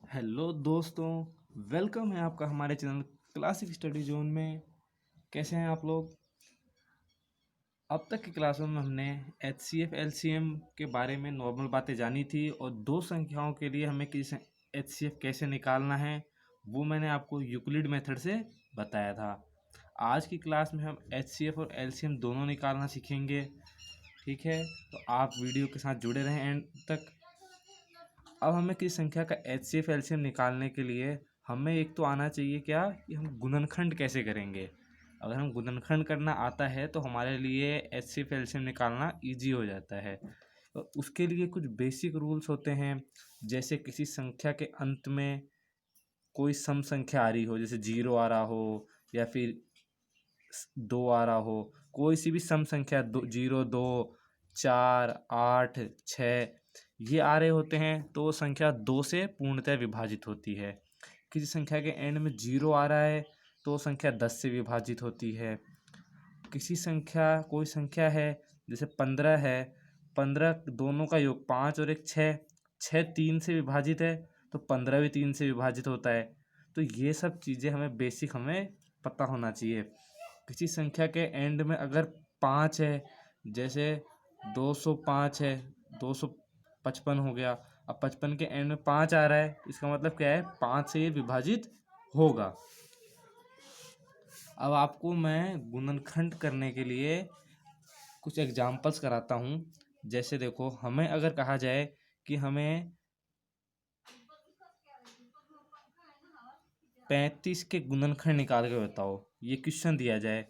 Hello दोस्तों। Welcome है आपका हमारे चैनल क्लासिक स्टडी जोन में। कैसे हैं आप लोग? अब तक की क्लासों में हमने H C F L C M के बारे में नॉर्मल बातें जानी थी और दो संख्याओं के लिए हमें किस एच सी एफ कैसे निकालना है वो मैंने आपको यूक्लिड मेथड से बताया था। आज की क्लास में हम एच सी एफ और एल सी एम दोनों निकालना सीखेंगे। ठीक है, तो आप वीडियो के साथ जुड़े रहें एंड तक। अब हमें किसी संख्या का एच सी एफ एलसीएम निकालने के लिए हमें एक तो आना चाहिए क्या कि हम गुणनखंड कैसे करेंगे। अगर हम गुणनखंड करना आता है तो हमारे लिए एच सी एफ एलसीएम निकालना इजी हो जाता है। तो उसके लिए कुछ बेसिक रूल्स होते हैं, जैसे किसी संख्या के अंत में कोई सम संख्या आ रही हो, जैसे 0 आ रहा हो या फिर 2 आ रहा हो। कोई सी भी सम संख्या 0, 2, 4, 8, 6 ये आ रहे होते हैं तो वो संख्या 2 से पूर्णतः विभाजित होती है। किसी संख्या के एंड में 0 आ रहा है तो वो संख्या 10 से विभाजित होती है। किसी संख्या कोई संख्या है जैसे 15 है, 15 दोनों का योग 5 और एक 6, 6 3 से विभाजित है तो 15 भी 3 से विभाजित होता है। तो ये सब चीज़ें हमें पता होना चाहिए। किसी संख्या के एंड में अगर 5 है, जैसे 205 है, 255 हो गया। अब 55 के एंड में 5 आ रहा है, इसका मतलब क्या है, 5 से ये विभाजित होगा। अब आपको मैं गुणनखंड करने के लिए कुछ एग्जाम्पल्स कराता हूँ। जैसे देखो, हमें अगर कहा जाए कि हमें 35 के गुणनखंड निकाल के बताओ, ये क्वेश्चन दिया जाए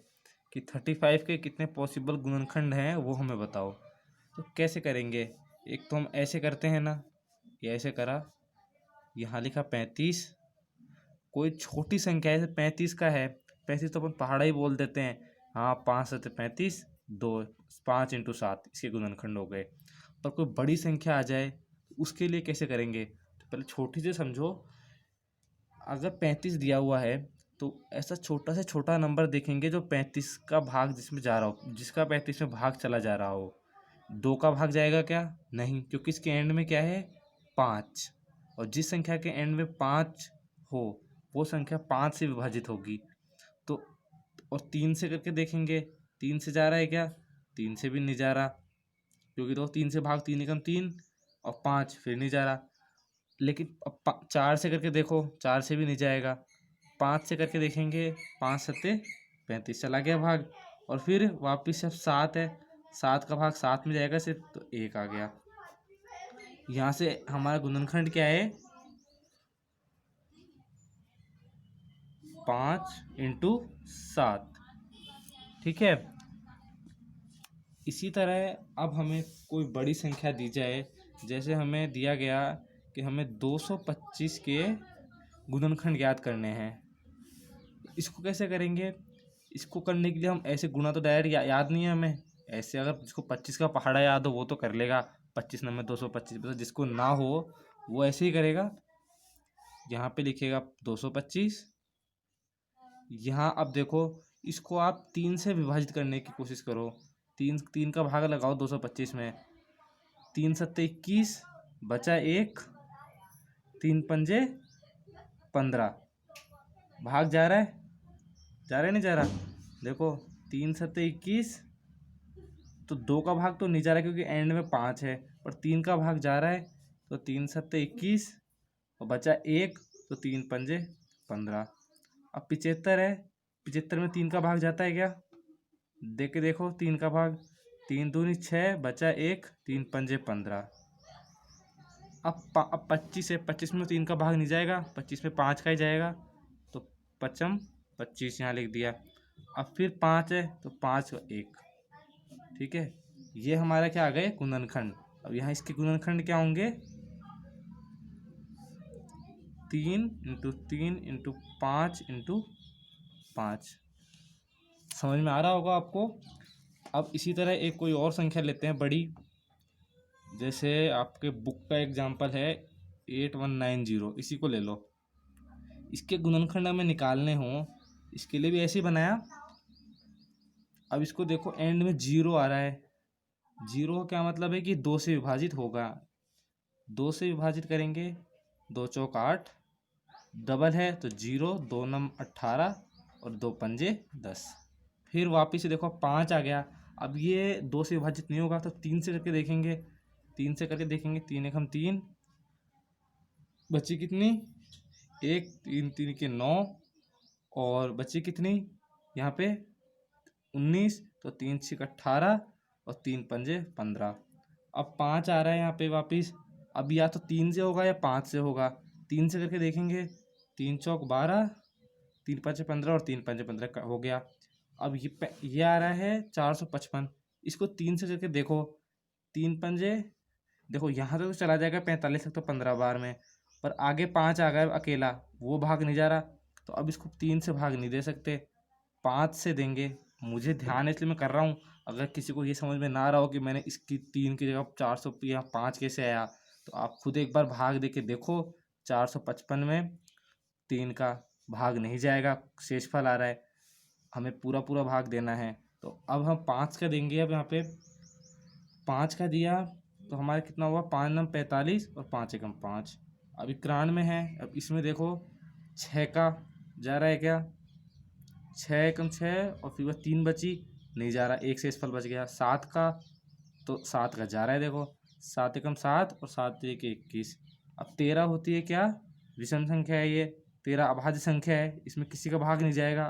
कि 35 के कितने पॉसिबल गुणनखंड हैं वो हमें बताओ, तो कैसे करेंगे? एक तो हम ऐसे करते हैं ना, ये ऐसे करा, यहाँ लिखा 35। कोई छोटी संख्या है, जैसे 35 का है, 35 तो अपन पहाड़ा ही बोल देते हैं। हाँ, 5 7 35, 2 5 × 7 इसके गुणनखंड हो गए। पर कोई बड़ी संख्या आ जाए उसके लिए कैसे करेंगे? तो पहले छोटी से समझो। अगर 35 दिया हुआ है तो ऐसा छोटा से छोटा नंबर देखेंगे जो 35 का भाग जिसमें जा रहा हो, जिसका 35 में भाग चला जा रहा हो। 2 का भाग जाएगा क्या? नहीं, क्योंकि इसके एंड में क्या है, 5। और जिस संख्या के एंड में 5 हो वो संख्या 5 से विभाजित होगी। तो और 3 से करके देखेंगे, 3 से जा रहा है क्या? 3 से भी नहीं जा रहा, क्योंकि तो 3 से भाग 3 एकम 3 और 5 फिर नहीं जा रहा। लेकिन अब 4 से करके देखो, 4 से भी नहीं जाएगा। 5 से करके देखेंगे, 5 सत्ते 35 चला गया भाग। और फिर वापिस अब 7 है, 7 का भाग 7 में जाएगा सिर्फ, तो 1 आ गया। यहाँ से हमारा गुणनखंड क्या है, 5 × 7। ठीक है। इसी तरह अब हमें कोई बड़ी संख्या दी जाए, जैसे हमें दिया गया कि हमें 225 के गुणनखंड ज्ञात करने हैं। इसको कैसे करेंगे? इसको करने के लिए हम ऐसे गुणा तो डायरेक्ट याद नहीं है हमें। ऐसे अगर जिसको 25 का पहाड़ा याद हो वो तो कर लेगा, 25 नंबर 225। जिसको ना हो वो ऐसे ही करेगा, यहाँ पे लिखेगा 225। यहाँ अब देखो, इसको आप 3 से विभाजित करने की कोशिश करो। 3 का भाग लगाओ 225 में। 3 सत्ते 21, बचा 1, 3 पंजे 15। भाग जा रहा है, नहीं जा रहा? देखो, 3 सत्ते 21, तो 2 का भाग तो नहीं जा रहा क्योंकि एंड में 5 है, पर 3 का भाग जा रहा है। तो 3 सत्ते 21 और बचा 1, तो 3 पंजे 15। अब 75 है, 75 में 3 का भाग जाता है क्या? देख के देखो, 3 का भाग, 3 दूनी 6, बचा 1, 3 पंजे 15। अब 25 है, 25 में 3 का भाग नहीं जाएगा, 25 में 5 का ही जाएगा, तो 5 25 यहाँ लिख दिया। अब फिर 5 है तो 5 और 1। ठीक है, ये हमारा क्या आ गए, गुणनखंड। अब यहाँ इसके गुणनखंड क्या होंगे, 3 × 3 × 5 × 5। समझ में आ रहा होगा आपको। अब इसी तरह एक कोई और संख्या लेते हैं बड़ी, जैसे आपके बुक का एग्जाम्पल है 8190, इसी को ले लो। इसके गुणनखंड हमें निकालने हों, इसके लिए भी ऐसे ही बनाया। अब इसको देखो, एंड में 0 आ रहा है। 0 का क्या मतलब है कि 2 से विभाजित होगा। 2 से विभाजित करेंगे 2 चौक 8, डबल है तो 0, 2 नम 18 और 2 पंजे 10। फिर वापिस से देखो 5 आ गया। अब ये 2 से विभाजित नहीं होगा तो 3 से करके देखेंगे। 3 से करके देखेंगे, 3 एकम 3, बची कितनी 1, 3 3 के 9 और बची कितनी यहाँ पे 19, तो 3 6 18 और 3 पंजे 15। अब 5 आ रहा है यहाँ पे वापिस। अब या तो 3 से होगा या 5 से होगा। 3 से करके देखेंगे, 3 चौक 12, 3 पंजे 15 और 3 पंजे 15 हो गया। अब ये आ रहा है 455। इसको 3 से करके देखो, 3 पंजे देखो यहाँ तक तो चला जाएगा 45 तक तो 15 बार में, पर आगे 5 आ गया अकेला, वो भाग नहीं जा रहा। तो अब इसको 3 से भाग नहीं दे सकते, 5 से देंगे। मुझे ध्यान है इसलिए मैं कर रहा हूँ। अगर किसी को ये समझ में ना रहा हो कि मैंने इसकी 3 की जगह 400 या 5 कैसे आया, तो आप खुद एक बार भाग दे के देखो। 455 में 3 का भाग नहीं जाएगा, शेषफल आ रहा है, हमें पूरा पूरा भाग देना है। तो अब हम 5 का देंगे। अब यहाँ पे 5 का दिया तो हमारे कितना हुआ, 5 नम 45 और 5 एकम 5। अब 91 में है। अब इसमें देखो 6 का जा रहा है क्या, 6 एकम 6 और फिर वह 3 बची, नहीं जा रहा, एक शेषफल बच गया। 7 का तो 7 का जा रहा है, देखो 7 एकम 7 और 7 एक 21। अब 13 होती है क्या, विषम संख्या है ये, 13 अभाज्य संख्या है, इसमें किसी का भाग नहीं जाएगा।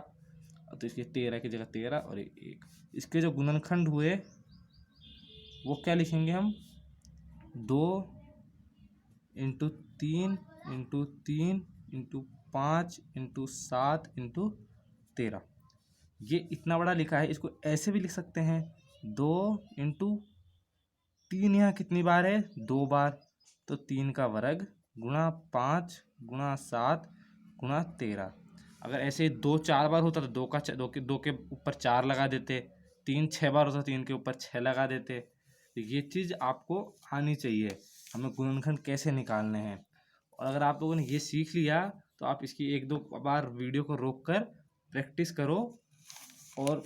तो इसके 13 की जगह 13 और 1। इसके जो गुणनखंड हुए वो क्या लिखेंगे हम, 2 into 3 into 3 into 5 into 7 into 13। ये इतना बड़ा लिखा है, इसको ऐसे भी लिख सकते हैं, 2 इंटू 3 यहाँ कितनी बार है, 2 बार, तो 3 का वर्ग गुणा 5 गुणा 7 गुणा 13। अगर ऐसे 2 4 बार होता तो 2 के ऊपर 4 लगा देते, 3 6 बार होता 3 के ऊपर 6 लगा देते। तो ये चीज़ आपको आनी चाहिए, हमें गुणनखंड कैसे निकालने हैं। और अगर आप लोगों ने ये सीख लिया तो आप इसकी 1 2 बार वीडियो को रोक कर प्रैक्टिस करो और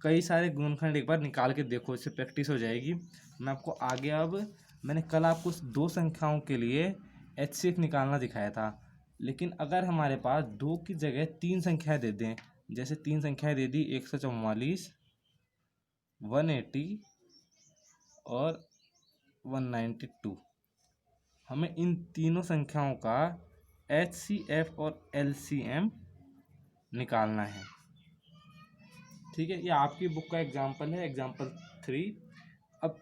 कई सारे गुणनखंड एक बार निकाल के देखो, इससे प्रैक्टिस हो जाएगी। मैं आपको आगे, अब मैंने कल आपको 2 संख्याओं के लिए HCF निकालना दिखाया था, लेकिन अगर हमारे पास 2 की जगह 3 संख्याएं दे दें, जैसे 3 संख्याएं दे दी 144, 180 और 192, हमें इन तीनों संख्याओं का HCF और LCM निकालना है। ठीक है, ये आपकी बुक का एग्जाम्पल है, एग्जाम्पल 3। अब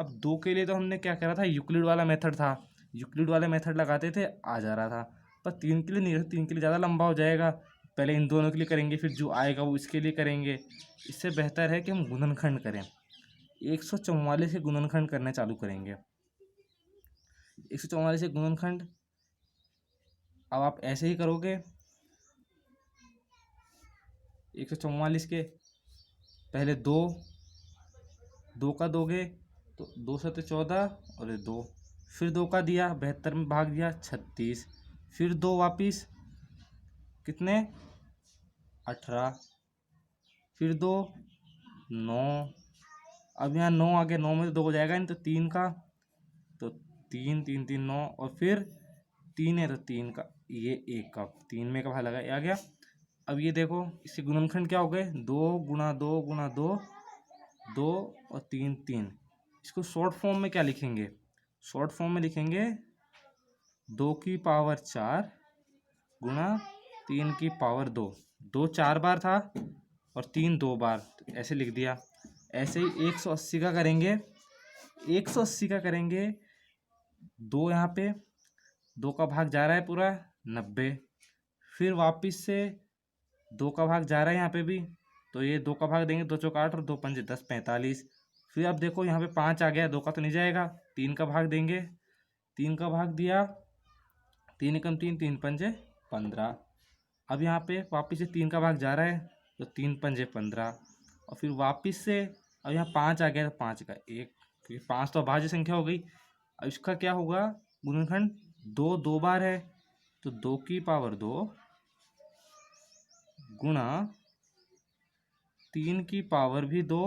अब 2 के लिए तो हमने क्या करा था, यूक्लिड वाला मेथड था, यूक्लिड वाला मेथड लगाते थे, आ जा रहा था। पर 3 के लिए नहीं, 3 के लिए ज़्यादा लंबा हो जाएगा, पहले इन दोनों के लिए करेंगे, फिर जो आएगा वो इसके लिए करेंगे। इससे बेहतर है कि हम गुणनखंड करें। 144 से गुणनखंड करना चालू करेंगे। 144 से गुणनखंड अब आप ऐसे ही करोगे, 144 के पहले 2 का दोगे तो 2 7 14 और 2, फिर 2 का दिया 72 में भाग दिया 36, फिर 2 वापिस कितने 18, फिर 2 9। अब यहाँ 9 आ गया, 9 में तो 2 हो जाएगा नहीं, तो 3 का तो 3 3 3 9 और फिर 3 है तो 3 का ये 1 का 3 में का भाग लगा, आ गया। अब ये देखो इसके गुणनखंड क्या हो गए, 2 गुणा 2 गुणा 2, 2 और 3 3। इसको शॉर्ट फॉर्म में क्या लिखेंगे, शॉर्ट फॉर्म में लिखेंगे 2 की पावर 4 गुणा 3 की पावर 2। 2 4 बार था और 3 2 बार, तो ऐसे लिख दिया। ऐसे ही 180 का करेंगे, 180 का करेंगे, 2 यहाँ पे 2 का भाग जा रहा है पूरा 90, फिर वापिस से 2 का भाग जा रहा है यहाँ पे भी, तो ये 2 का भाग देंगे, 2 चौक 8 और 2 पंजे 10 45। फिर अब देखो यहाँ पे 5 आ गया, 2 का तो नहीं जाएगा, 3 का भाग देंगे, 3 का भाग दिया, 3 एकम 3 3 पंजे 15। अब यहाँ पे वापिस से 3 का भाग जा रहा है तो 3 पंजे 15 और फिर वापिस से अब यहाँ 5 आ गया तो 5 का 1, क्योंकि 5 तो अभाज्य संख्या हो गई। अब इसका क्या होगा गुणनखंड, 2 2 बार है तो 2 की पावर 2 गुणा 3 की पावर भी 2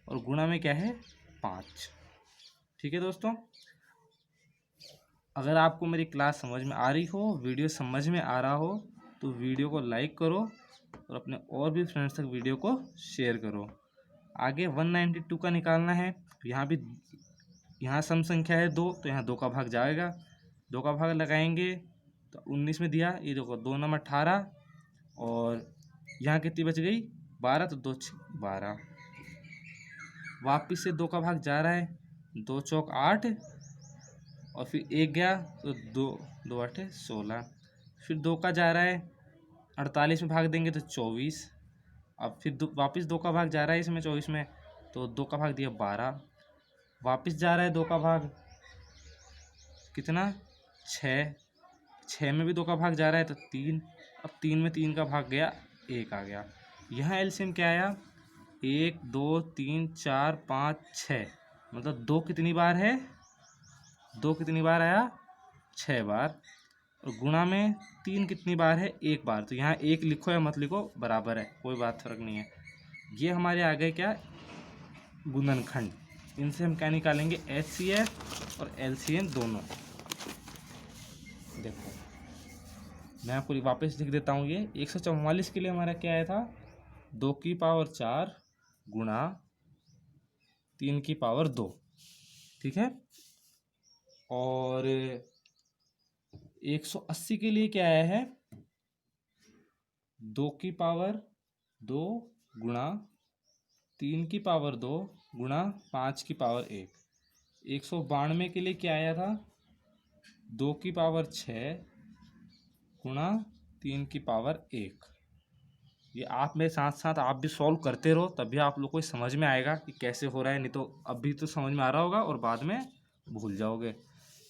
और गुणा में क्या है 5। ठीक है दोस्तों, अगर आपको मेरी क्लास समझ में आ रही हो, वीडियो समझ में आ रहा हो, तो वीडियो को लाइक करो और अपने और भी फ्रेंड्स तक वीडियो को शेयर करो। आगे 192 का निकालना है। यहाँ भी, यहाँ सम संख्या है 2, तो यहाँ 2 का भाग जाएगा, 2 का भाग लगाएंगे तो 19 में दिया, ये देखो 2 नंबर 18, और यहाँ कितनी बच गई 12, तो 2 12, वापिस से 2 का भाग जा रहा है, 2 चौक 8, और फिर 1 गया तो 2 2 8 16, फिर 2 का जा रहा है, 48 में भाग देंगे तो 24, अब फिर वापस 2 का भाग जा रहा है इसमें 24 में, तो 2 का भाग दिया 12, वापस जा रहा है 2 का भाग कितना 6, 6 में भी 2 का भाग जा रहा है तो 3, अब 3 में 3 का भाग गया, 1 आ गया। यहाँ एलसीएम क्या आया 1 2 3 4 5 6, मतलब 2 कितनी बार है, 2 कितनी बार आया 6 बार, और गुणा में 3 कितनी बार है 1 बार, तो यहाँ 1 लिखो या मत लिखो बराबर है, कोई बात फर्क नहीं है। ये हमारे आ गए क्या गुणनखंड। इनसे हम क्या निकालेंगे एचसीएफ और एलसीएम दोनों। देखो मैं आपको वापस लिख देता हूँ, ये 144 के लिए हमारा क्या आया था 2 की पावर 4 गुणा 3 की पावर 2, ठीक है। और 180 के लिए क्या आया है 2 की पावर 2 गुणा 3 की पावर 2 गुणा 5 की पावर 1। 192 के लिए क्या आया था 2 की पावर 6 गुणा 3 की पावर 1। ये आप मेरे साथ साथ आप भी सॉल्व करते रहो, तभी आप लोग को समझ में आएगा कि कैसे हो रहा है, नहीं तो अभी तो समझ में आ रहा होगा और बाद में भूल जाओगे,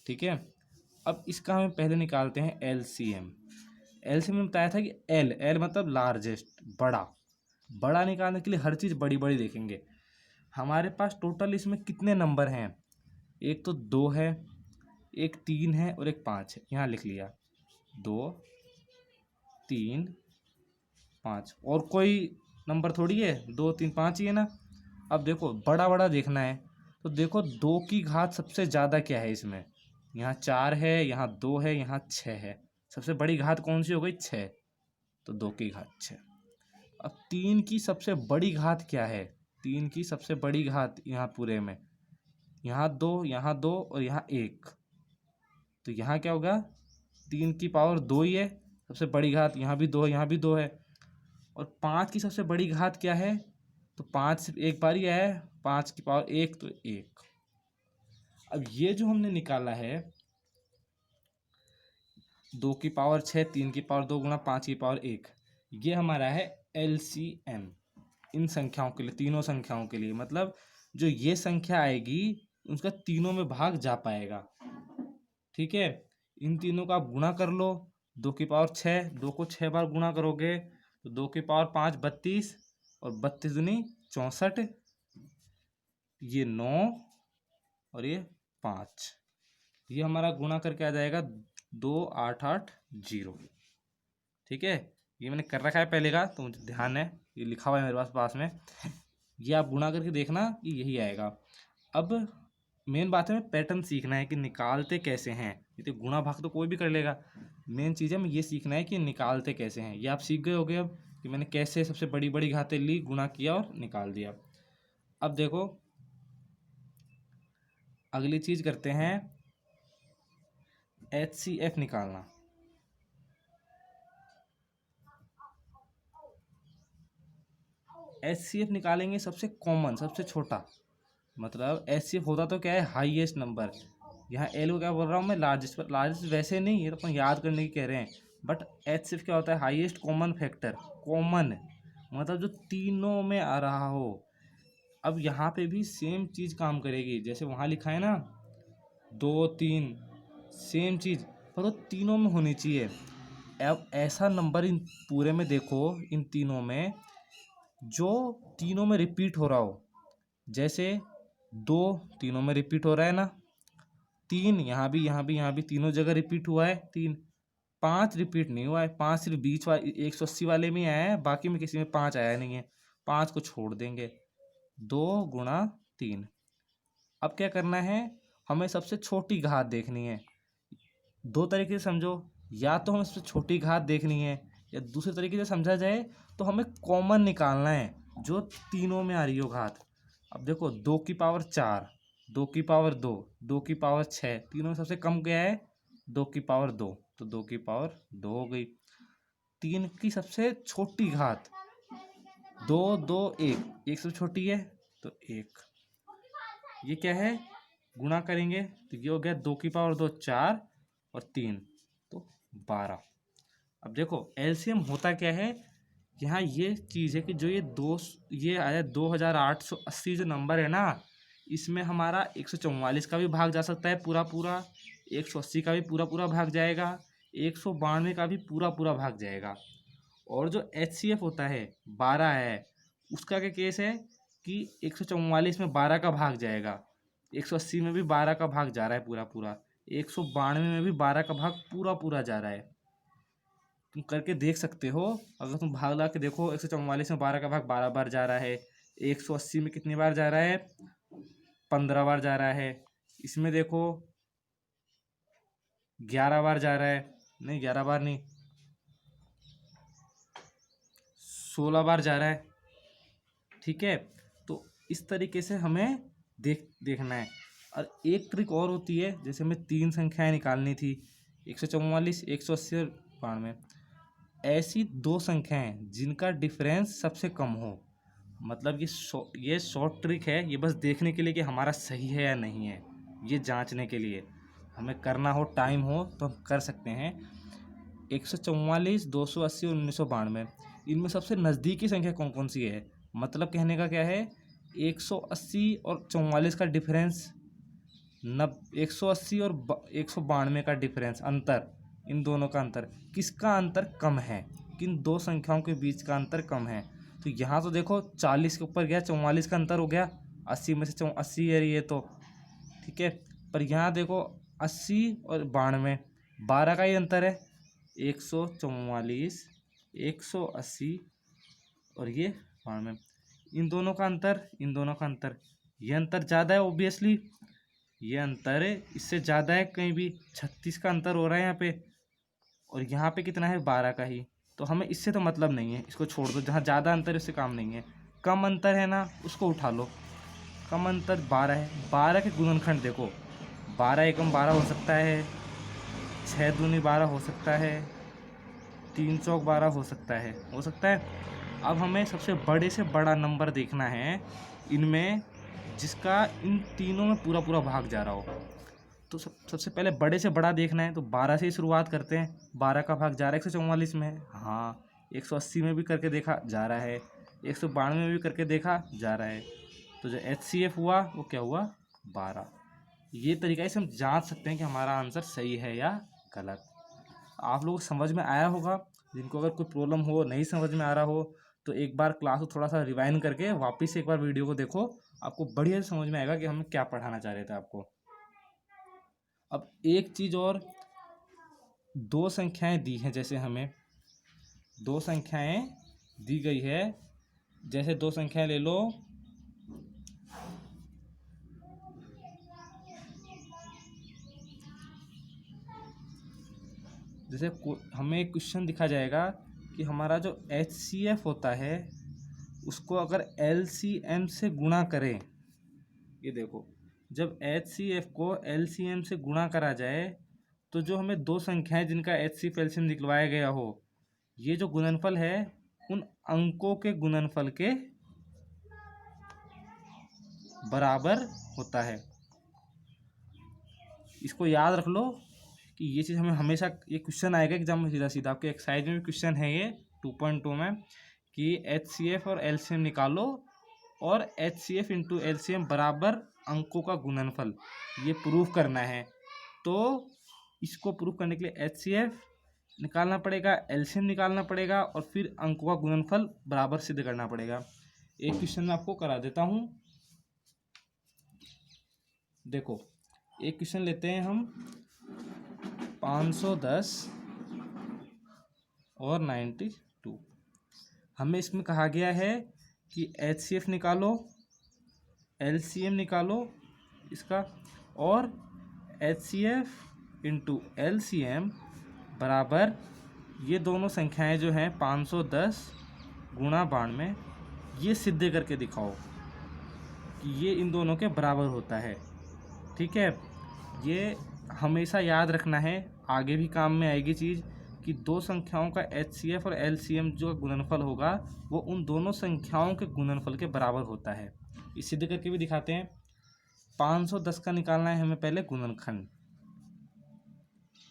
ठीक है। अब इसका हम पहले निकालते हैं एलसीएम। एलसीएम में बताया था कि एल मतलब लार्जेस्ट, बड़ा निकालने के लिए हर चीज़ बड़ी बड़ी देखेंगे। हमारे पास टोटल इसमें कितने नंबर हैं, एक तो 2 है, एक 3 है और एक 5 है, यहाँ लिख लिया 2 3 5, और कोई नंबर थोड़ी है 2 3 5 ही है ना। अब देखो बड़ा बड़ा देखना है, तो देखो 2 की घात सबसे ज़्यादा क्या है इसमें, यहाँ 4 है, यहाँ 2 है, यहाँ 6 है, सबसे बड़ी घात कौन सी हो गई 6, तो 2 की घात 6। अब 3 की सबसे बड़ी घात क्या है, 3 की सबसे बड़ी घात यहाँ पूरे में, यहाँ 2 यहाँ 2 और यहाँ 1, तो यहाँ क्या होगा 3 की पावर 2 ही है सबसे बड़ी घात, यहाँ भी 2 यहाँ भी 2 है। और 5 की सबसे बड़ी घात क्या है, तो 5 सिर्फ एक बार ही है, 5 की पावर 1 तो 1। अब ये जो हमने निकाला है 2 की पावर 6 3 की पावर 2 गुणा 5 की पावर 1, ये हमारा है एलसीएम इन संख्याओं के लिए, तीनों संख्याओं के लिए, मतलब जो ये संख्या आएगी उसका तीनों में भाग जा पाएगा, ठीक है। इन तीनों का आप गुणा कर लो, 2 की पावर 6, 2 को 6 बार गुणा करोगे तो 2 की पावर 5 32, और 32 दूनी 64, ये 9 और ये 5, ये हमारा गुणा करके आ जाएगा 2880, ठीक है। ये मैंने कर रखा है पहले का, तो मुझे ध्यान है, ये लिखा हुआ है मेरे पास में, ये आप गुणा करके देखना कि यही आएगा। अब मेन बात है, पैटर्न सीखना है कि निकालते कैसे हैं, ये तो गुणा भाग तो कोई भी कर लेगा, मेन चीज़ है हमें ये सीखना है कि निकालते कैसे हैं। ये आप सीख गए होगे अब कि मैंने कैसे सबसे बड़ी बड़ी घातें ली, गुणा किया और निकाल दिया। अब देखो अगली चीज़ करते हैं एचसीएफ निकालना। एचसीएफ निकालेंगे सबसे कॉमन, सबसे छोटा, मतलब एचसीएफ होता तो क्या है हाईएस्ट नंबर, यहाँ एल को क्या बोल रहा हूँ मैं लार्जेस्ट, पर लार्जेस्ट वैसे नहीं, ये तो अपन याद करने की कह रहे हैं, बट एचसीएफ क्या होता है हाईएस्ट कॉमन फैक्टर, कॉमन मतलब जो तीनों में आ रहा हो। अब यहाँ पे भी सेम चीज़ काम करेगी, जैसे वहाँ लिखा है ना 2 3, सेम चीज़, पर वो तीनों में होनी चाहिए। अब ऐसा नंबर इन पूरे में देखो, इन तीनों में जो तीनों में रिपीट हो रहा हो, जैसे 2 तीनों में रिपीट हो रहा है ना, 3 यहाँ भी यहाँ भी यहाँ भी तीनों जगह रिपीट हुआ है 3, 5 रिपीट नहीं हुआ है, 5 सिर्फ बीच वाले 180 वाले में आया है, बाकी में किसी में 5 आया नहीं है, 5 को छोड़ देंगे, 2 गुणा 3। अब क्या करना है, हमें सबसे छोटी घात देखनी है, दो तरीके से समझो, या तो हमें सबसे छोटी घात देखनी है, या दूसरे तरीके से समझा जाए तो हमें कॉमन निकालना है जो तीनों में आ रही हो घात। अब देखो 2 की पावर 4, 2 की पावर 2, 2 की पावर 6, तीनों में सबसे कम क्या है? 2 की पावर 2, तो 2 की पावर 2 हो गई। 3 की सबसे छोटी घात 2, 2, 1, एक सबसे छोटी है तो 1। ये क्या है? गुणा करेंगे तो ये हो गया 2 की पावर 2 4 और 3 तो 12। अब देखो एलसीएम होता क्या है, यहाँ ये चीज़ है कि जो ये आया 2880 जो नंबर है ना, इसमें हमारा 144 का भी भाग जा सकता है पूरा पूरा, 180 का भी पूरा पूरा भाग जाएगा, 192 का भी पूरा पूरा भाग जाएगा। और जो HCF होता है 12 है, उसका क्या केस है कि 144 में 12 का भाग जाएगा, 180 में भी 12 का भाग जा रहा है पूरा पूरा, 192 में भी 12 का भाग पूरा पूरा जा रहा है। तुम करके देख सकते हो, अगर तुम भाग ला के देखो 144 में 12 का भाग 12 बार जा रहा है, 180 में कितनी बार जा रहा है? 15 बार जा रहा है। इसमें देखो 11 बार जा रहा है, नहीं 11 बार नहीं, 16 बार जा रहा है। ठीक है, तो इस तरीके से हमें देखना है। और एक ट्रिक और होती है, जैसे हमें 3 संख्याएं निकालनी थी, 144, 180 और 92। ऐसी 2 संख्याएं जिनका डिफरेंस सबसे कम हो, मतलब ये शॉर्ट ट्रिक है, ये बस देखने के लिए कि हमारा सही है या नहीं है, ये जांचने के लिए हमें करना हो, टाइम हो तो हम कर सकते हैं। 144, 280 और 1992, इनमें सबसे नज़दीकी संख्या कौन कौन सी है? मतलब कहने का क्या है, 180 और 44 का डिफरेंस 180 और 192 का डिफरेंस, अंतर, इन दोनों का अंतर, किसका अंतर कम है? किन दो संख्याओं के बीच का अंतर कम है? तो यहाँ तो देखो 40 के ऊपर गया, 44 का अंतर हो गया, 80 में से 80 है ये तो, ठीक है। पर यहाँ देखो 80 और 92, 12 का ही अंतर है, 144, 180 और ये 92, इन दोनों का अंतर, इन दोनों का अंतर, ये अंतर ज़्यादा है ऑब्वियसली, ये अंतर है इससे ज़्यादा है, कहीं भी 36 का अंतर हो रहा है यहाँ पे, और यहाँ पे कितना है? 12 का ही। तो हमें इससे तो मतलब नहीं है, इसको छोड़ दो, जहाँ ज़्यादा अंतर है उससे काम नहीं है। कम अंतर है ना, उसको उठा लो। कम अंतर 12 है, 12 के गुणनखंड देखो, 12 एकम 12 हो सकता है, 6 दूनी 12 हो सकता है, 3 चौक 12 हो सकता है। अब हमें सबसे बड़े से बड़ा नंबर देखना है इनमें, जिसका इन तीनों में पूरा पूरा भाग जा रहा हो। तो सबसे पहले बड़े से बड़ा देखना है, तो 12 से ही शुरुआत करते हैं। 12 का भाग जा रहा है 144 में, हाँ। 180 में भी करके देखा, जा रहा है। 192 में भी करके देखा, जा रहा है। तो जो HCF हुआ वो क्या हुआ? 12। ये तरीका से हम जांच सकते हैं कि हमारा आंसर सही है या गलत। आप लोगों को समझ में आया होगा। जिनको अगर कोई प्रॉब्लम हो, नहीं समझ में आ रहा हो, तो एक बार क्लास को थोड़ा सा रिवाइंड करके वापस से एक बार वीडियो को देखो, आपको बढ़िया से समझ में आएगा कि हमें क्या पढ़ाना चाह रहे थे आपको। अब एक चीज़ और, 2 संख्याएं दी हैं, जैसे हमें 2 संख्याएं दी गई है, जैसे 2 संख्याएं ले लो, जैसे हमें एक क्वेश्चन दिखा जाएगा कि हमारा जो HCF होता है उसको अगर LCM से गुणा करें, ये देखो, जब HCF को LCM से गुणा करा जाए तो जो हमें 2 संख्याएं जिनका HCF LCM निकलवाया गया हो, ये जो गुणनफल है उन अंकों के गुणनफल के बराबर होता है। इसको याद रख लो कि ये चीज़ हमें हमेशा, ये क्वेश्चन आएगा एग्जाम में सीधा सीधा, आपके एक्सरसाइज में भी क्वेश्चन है ये 2.2 में, कि HCF और LCM निकालो और HCF इंटू LCM बराबर अंकों का गुणनफल, ये प्रूफ करना है। तो इसको प्रूफ करने के लिए HCF निकालना पड़ेगा, LCM निकालना पड़ेगा, और फिर अंकों का गुणनफल बराबर सिद्ध करना पड़ेगा। एक क्वेश्चन मैं आपको करा देता हूँ। देखो एक क्वेश्चन लेते हैं हम, 510 और 92। हमें इसमें कहा गया है कि HCF निकालो, LCM निकालो इसका, और HCF इंटू LCM बराबर ये दोनों संख्याएं जो हैं 510 गुणा 92, ये सिद्ध करके दिखाओ कि ये इन दोनों के बराबर होता है। ठीक है, ये हमेशा याद रखना है, आगे भी काम में आएगी चीज़, कि दो संख्याओं का HCF और LCM जो गुणनफल होगा वो उन दोनों संख्याओं के गुणनफल के बराबर होता है। इस सिद्ध करके भी दिखाते हैं। 510 का निकालना है हमें पहले गुणनखंड।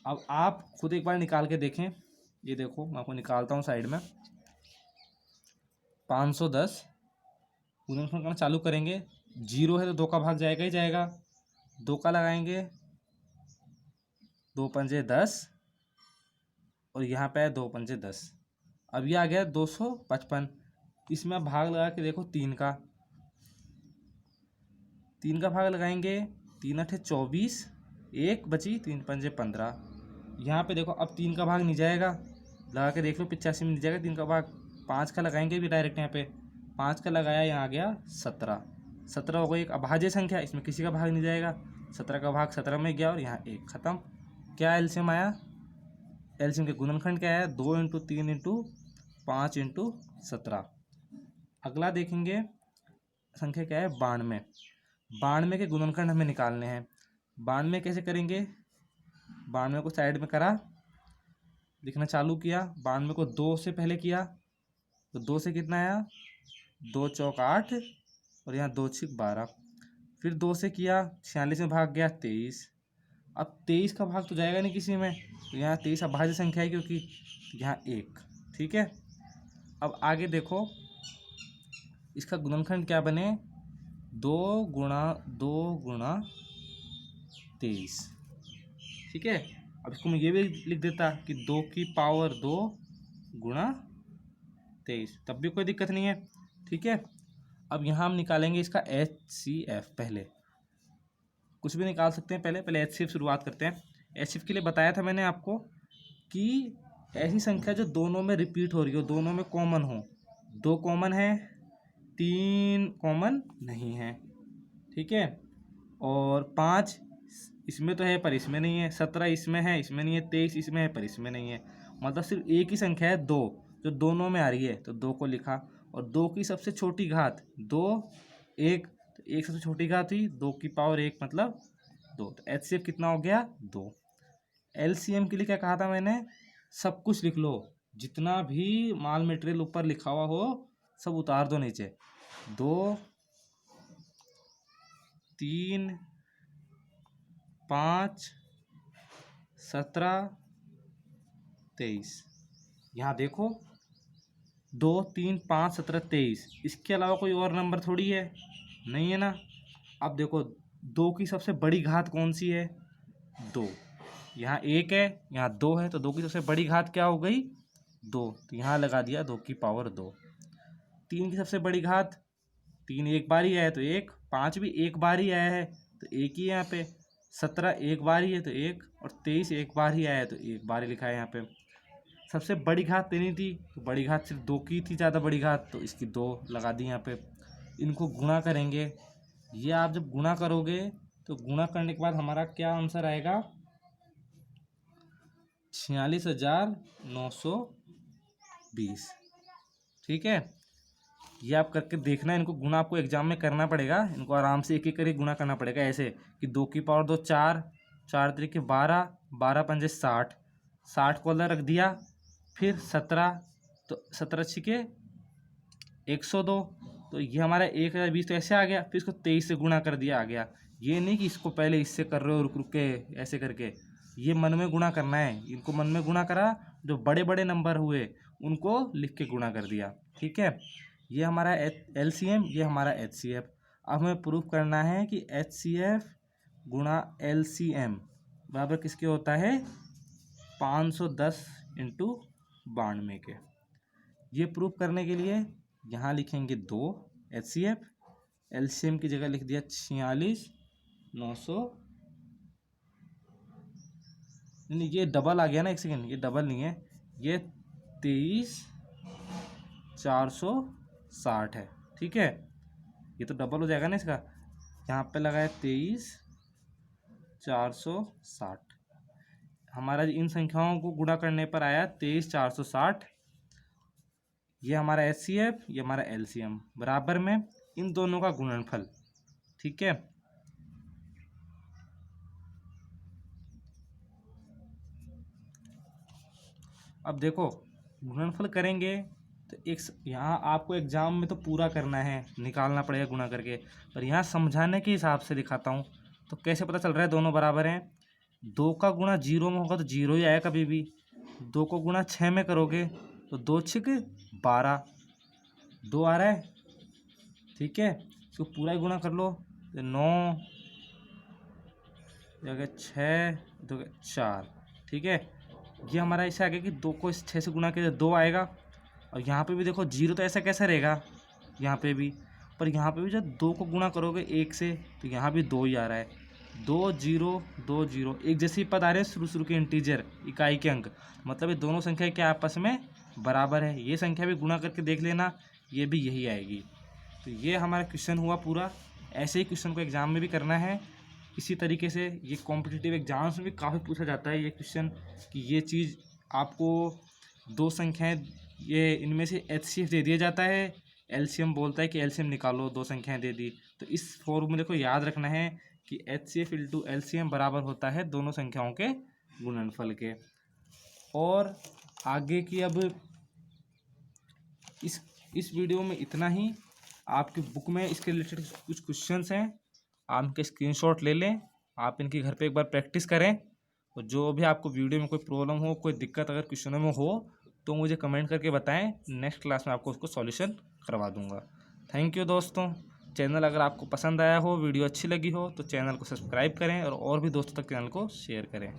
अब आप खुद एक बार निकाल के देखें, ये देखो मैं आपको निकालता हूँ साइड में। 510 गुणनखंड करना चालू करेंगे, 0 है तो 2 का भाग जाएगा ही जाएगा, 2 का लगाएंगे, 2 पंजे 10 और यहाँ पे है 2 पंजे 10। अब ये आ गया 255। इसमें आप भाग लगा के देखो 3 का भाग लगाएंगे, 3 अठे 24, 1 बची, 3 पंजे 15। यहाँ पे देखो अब 3 का भाग नहीं जाएगा, लगा के देख लो 85 में नहीं जाएगा 3 का भाग। 5 का लगाएंगे भी डायरेक्ट, यहाँ पे 5 का लगाया, यहाँ आ गया 17 हो गई। एक अभाज्य संख्या, इसमें किसी का भाग नहीं जाएगा, 17 का भाग 17 में गया और यहाँ 1 खत्म। क्या एलसीएम आया? एलसीएम के गुणनखंड क्या है? 2 इंटू 3 इंटू 5 इंटू 17। अगला देखेंगे संख्या क्या है? 92। 92 के गुणनखंड हमें निकालने हैं। 92 कैसे करेंगे? 92 को साइड में करा, लिखना चालू किया। 92 को 2 से पहले किया तो 2 से कितना आया? 2 चौक 8 और यहाँ 2 छिक 12। फिर 2 से किया, 46 में भाग गया 23। अब 23 का भाग तो जाएगा नहीं किसी में, तो यहाँ 23 अभाज्य संख्या है क्योंकि यहाँ 1। ठीक है, अब आगे देखो इसका गुणनखंड क्या बने? 2 गुणा 23। ठीक है, अब इसको मैं ये भी लिख देता कि 2 की पावर 2 गुणा 23, तब भी कोई दिक्कत नहीं है। ठीक है, अब यहाँ हम निकालेंगे इसका HCF। पहले कुछ भी निकाल सकते हैं, पहले HCF शुरुआत करते हैं। HCF के लिए बताया था मैंने आपको कि ऐसी संख्या जो दोनों में रिपीट हो रही हो, दोनों में कॉमन हो। 2 कॉमन है, 3 कॉमन नहीं है। ठीक है, और 5 इसमें तो है पर इसमें नहीं है, 17 इसमें है इसमें नहीं है, 23 इसमें है पर इसमें नहीं है। मतलब सिर्फ एक ही संख्या है 2 जो दोनों में आ रही है, तो 2 को लिखा। और 2 की सबसे छोटी घात 2, 1, तो 1 सबसे छोटी घात हुई, 2 की पावर 1 मतलब 2। तो HCF कितना हो गया? 2। LCM के लिए क्या कहा था मैंने? सब कुछ लिख लो, जितना भी माल मटेरियल ऊपर लिखा हुआ हो सब उतार दो नीचे। 2, 3, 5, 17, 23। यहाँ देखो 2, 3, 5, 17, 23, इसके अलावा कोई और नंबर थोड़ी है, नहीं है ना। अब देखो 2 की सबसे बड़ी घात कौन सी है? 2। यहाँ 1 है, यहाँ 2 है, तो 2 की सबसे बड़ी घात क्या हो गई? 2। तो यहाँ लगा दिया 2 की पावर 2। 3 की सबसे बड़ी घात, 3 एक बार ही आया तो 1, 5 भी एक बार ही आया है तो 1 ही है यहाँ पे, 17 एक बार ही है तो 1, और 23 एक बार ही आया है तो 1 बार ही लिखा है यहाँ पे। सबसे बड़ी घात 3 थी, तो बड़ी घात सिर्फ 2 की थी, ज़्यादा बड़ी घात, तो इसकी 2 लगा दी यहाँ पे। इनको गुणा करेंगे, ये आप जब गुणा करोगे तो गुणा करने के बाद हमारा क्या आंसर आएगा? 46,920। ठीक है, ये आप करके देखना। इनको गुणा आपको एग्जाम में करना पड़ेगा, इनको आराम से एक एक करके गुणा करना पड़ेगा। ऐसे कि 2 की पावर 2 4, 4 तरीके 12, 12 पंजे 60, 60 को अलग रख दिया। फिर 17, तो 17 छिके 102, तो ये हमारा 1020 तो ऐसे आ गया। फिर इसको 23 से गुणा कर दिया, आ गया। ये नहीं कि इसको पहले इससे कर रहे हो रुक रुक के ऐसे करके, ये मन में गुणा करना है। इनको मन में गुणा करा, जो बड़े बड़े नंबर हुए उनको लिख के गुणा कर दिया। ठीक है, ये हमारा LCM, ये हमारा HCF। अब हमें प्रूफ करना है कि HCF गुणा LCM बराबर किसके होता है? 510 इंटू 92 के। ये प्रूफ करने के लिए यहाँ लिखेंगे 2 HCF, LCM की जगह लिख दिया 46,900। नहीं, ये डबल आ गया ना, एक सेकेंड, ये डबल नहीं है, ये 23,460 है। ठीक है, ये तो डबल हो जाएगा ना इसका। यहाँ पे लगाया 23,460। हमारा इन संख्याओं को गुणा करने पर आया 23,460। ये हमारा HCF, ये हमारा LCM, बराबर में इन दोनों का गुणनफल। ठीक है, अब देखो गुणनफल करेंगे तो एक यहाँ आपको एग्जाम में तो पूरा करना है, निकालना पड़ेगा गुणा करके, पर यहाँ समझाने के हिसाब से दिखाता हूँ। तो कैसे पता चल रहा है दोनों बराबर हैं? 2 का गुणा 0 में होगा तो 0 ही आएगा कभी भी। 2 को गुणा 6 में करोगे तो 2 6 12, 2 आ रहा है। ठीक है, इसको पूरा ही गुणा कर लो तो 9 6 2 4। ठीक है, ये हमारा ऐसा आ गया कि 2 को इस 6 से गुणा किया तो 2 आएगा। और यहाँ पे भी देखो 0 तो ऐसा कैसा रहेगा यहाँ पे भी, पर यहाँ पे भी जब 2 को गुणा करोगे 1 से तो यहाँ भी 2 ही आ रहा है। 2 0 2 0 एक जैसे ही पद आ रहे हैं शुरू शुरू के इंटीजर, इकाई के अंक, मतलब ये दोनों संख्या क्या आपस में बराबर है। ये संख्या भी गुणा करके देख लेना, ये भी यही आएगी। तो ये हमारा क्वेश्चन हुआ पूरा। ऐसे ही क्वेश्चन को एग्जाम में भी करना है इसी तरीके से। ये कॉम्पिटिटिव एग्जाम्स में भी काफ़ी पूछा जाता है ये क्वेश्चन, कि ये चीज़ आपको दो संख्याएं, ये इनमें से HCF दे दिया जाता है, LCM बोलता है कि LCM निकालो, दो संख्याएं दे दी, तो इस फॉर्मूले को याद रखना है कि HCF × LCM बराबर होता है दोनों संख्याओं के गुणनफल के। और आगे की अब इस वीडियो में इतना ही। आपकी बुक में इसके रिलेटेड कुछ क्वेश्चंस हैं, आप इनके स्क्रीनशॉट ले लें, आप इनकी घर पे एक बार प्रैक्टिस करें। और जो भी आपको वीडियो में कोई प्रॉब्लम हो, कोई दिक्कत अगर क्वेश्चनों में हो तो मुझे कमेंट करके बताएं, नेक्स्ट क्लास में आपको उसको सॉल्यूशन करवा दूंगा। थैंक यू दोस्तों। चैनल अगर आपको पसंद आया हो, वीडियो अच्छी लगी हो तो चैनल को सब्सक्राइब करें और भी दोस्तों तक चैनल को शेयर करें।